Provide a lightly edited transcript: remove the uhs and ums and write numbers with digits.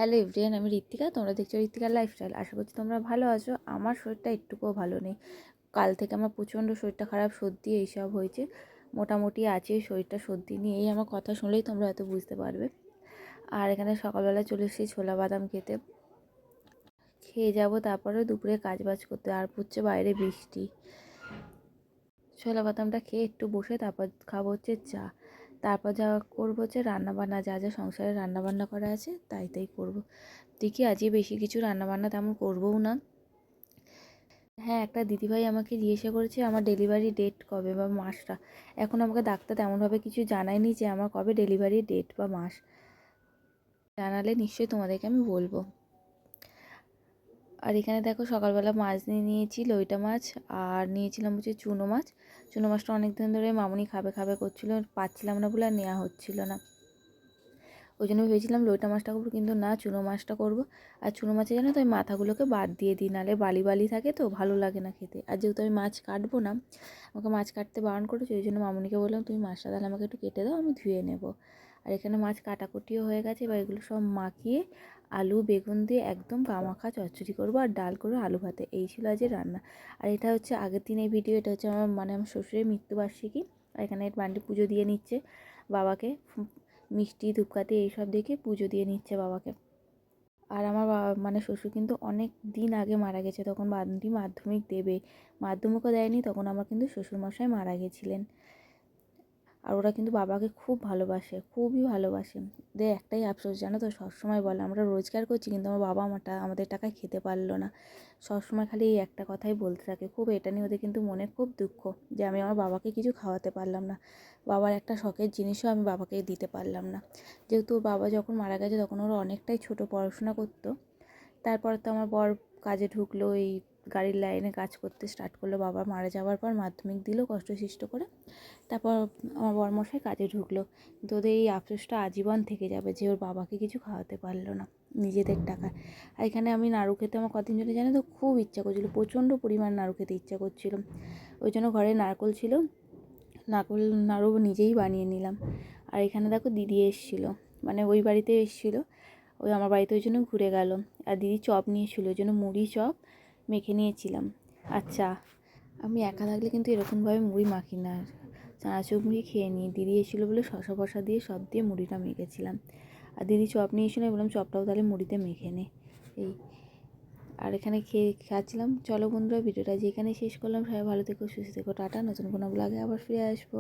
Hello everyone, আমি ঋত্বিকা। তোমরা দেখছো ঋত্বিকার লাইফস্টাইল। আশা করছি তোমরা ভালো আছো। আমার শরীরটা একটুকুও ভালো নেই। কাল থেকে আমার প্রচণ্ড শরীরটা খারাপ, সর্দি এইসব হয়েছে। মোটামুটি আছে শরীরটা, সর্দি নিয়ে। এই আমার কথা শুনলেই তোমরা হয়তো বুঝতে পারবে। আর এখানে সকালবেলা চলে এসেছি ছোলা বাদাম খেতে, খেয়ে যাবো। তারপরে দুপুরে কাজবাজ করতে, আর পড়ছে বাইরে বৃষ্টি। ছোলা বাদামটা খেয়ে একটু বসে তারপর খাবো হচ্ছে চা। তারপর যা করবো হচ্ছে রান্নাবান্না, যা যা সংসারে রান্নাবান্না করা আছে তাই করবো। দেখি আজকে বেশি কিছু রান্নাবান্না তেমন করবও না। হ্যাঁ, একটা দিদিভাই আমাকে জিজ্ঞাসা করেছে আমার ডেলিভারি ডেট কবে বা মাসটা। এখন আমাকে ডাক্তার তেমনভাবে কিছু জানায়নি যে আমার কবে ডেলিভারি ডেট বা মাস। জানালে নিশ্চয়ই তোমাদেরকে আমি বলবো। আর এখানে দেখো সকালবেলা মাছ নিয়ে নিয়েছি, লইটা মাছ। আর নিয়েছিলাম হচ্ছে চুনো মাছ। চুনো মাছটা অনেক দিন ধরে মামুনি খাবে খাবে করছিল, পাচ্ছিলাম না বলে আর নেওয়া হচ্ছিল না। ওই জন্য ভেবেছিলাম লইটা মাছটা করবো, কিন্তু না, চুনো মাছটা করবো। আর চুনো মাছে জানো তো, ওই মাথাগুলোকে বাদ দিয়ে দিই, নাহলে বালি বালি থাকে তো ভালো লাগে না খেতে। আর যেহেতু আমি মাছ কাটবো না, আমাকে মাছ কাটতে বারণ করেছে, ওই জন্য মামুনিকে বললাম তুমি মাছটা তাহলে আমাকে একটু কেটে দাও, আমি ধুয়ে নেবো। আর এখানে মাছ কাটাকুটিও হয়ে গেছে। এবার এগুলো সব মাখিয়ে আলু বেগুন দিয়ে একদম গামাখা চচ্চড়ি করবো, আর ডাল করবো আলু ভাতে। এই ছিল আজকে রান্না। আর এটা হচ্ছে আগের দিনের ভিডিও। এটা হচ্ছে আমার শ্বশুরের মৃত্যুবার্ষিকী। আর এখানে বান্ডি পুজো দিয়ে নিচ্ছে বাবাকে, মিষ্টি ধূপকাঠি এইসব দেখে পুজো দিয়ে নিচ্ছে বাবাকে। আর আমার বাবা শ্বশুর কিন্তু অনেক দিন আগে মারা গেছে, তখন বান্টি মাধ্যমিক দেবে, মাধ্যমিকও দেয়নি তখন আমার কিন্তু শ্বশুরমশাই মারা গেছিলেন। আর ওরা কিন্তু বাবাকে খুব ভালোবাসে, খুবই ভালোবাসে। ওদের একটাই আফসোস জানো তো, সবসময় বলে আমরা রোজগার করছি কিন্তু আমার বাবা আমাদের টাকায় খেতে পারলো না। সবসময় খালি এই একটা কথাই বলতে থাকে। খুব এটা নিয়ে ওদের কিন্তু মনে খুব দুঃখ যে আমি আমার বাবাকে কিছু খাওয়াতে পারলাম না, বাবার একটা শখের জিনিসও আমি বাবাকে দিতে পারলাম না। যেহেতু বাবা যখন মারা গেছে তখন ওরা অনেকটাই ছোট, পড়াশোনা করতো। তারপর তো আমার বর কাজে ঢুকলো, এই গাড়ির লাইনে কাজ করতে স্টার্ট করলো। বাবা মারা যাওয়ার পর মাধ্যমিক দিল কষ্টসিষ্ট করে। তারপর আমার বরমশাই কাজে ঢুকলো। কিন্তু ওদের এই আফসোসটা আজীবন থেকে যাবে যে ওর বাবাকে কিছু খাওয়াতে পারলো না নিজেদের টাকায়। আর এখানে আমি নাড়ু খেতে আমার কদিন ধরে জানো তো খুব ইচ্ছা করছিলো, প্রচণ্ড পরিমাণ নাড়ু খেতে ইচ্ছা করছিলো। ওই জন্য ঘরে নারকোল ছিল, নাড়ু নিজেই বানিয়ে নিলাম। আর এখানে দেখো দিদি এসেছিলো, ওই বাড়িতে এসেছিলো, ওই আমার বাড়িতে, ওই জন্য ঘুরে গেল। আর দিদি চপ নিয়েছিল, ওই জন্য মুড়ি চপ মেখে নিয়েছিলাম। আচ্ছা, আমি একা থাকলে কিন্তু এরকমভাবে মুড়ি মাখি না, চানাচুর মুড়ি খেয়ে নিই। দিদি এসেছিলো বলে শসা ফসা দিয়ে সব দিয়ে মুড়িটা মেখেছিলাম। আর দিদি চপ নিয়ে এসেছিলো, বললাম চপটাও তাহলে মুড়িতে মেখে নে। এই আর এখানে খাচ্ছিলাম। চলো বন্ধুরা, ভিডিওটা যেখানে শেষ করলাম। সবাই ভালো থেকো, সুস্থ থেকো, টাটা। নতুন কোনো ব্লগে আবার ফিরে আসবো।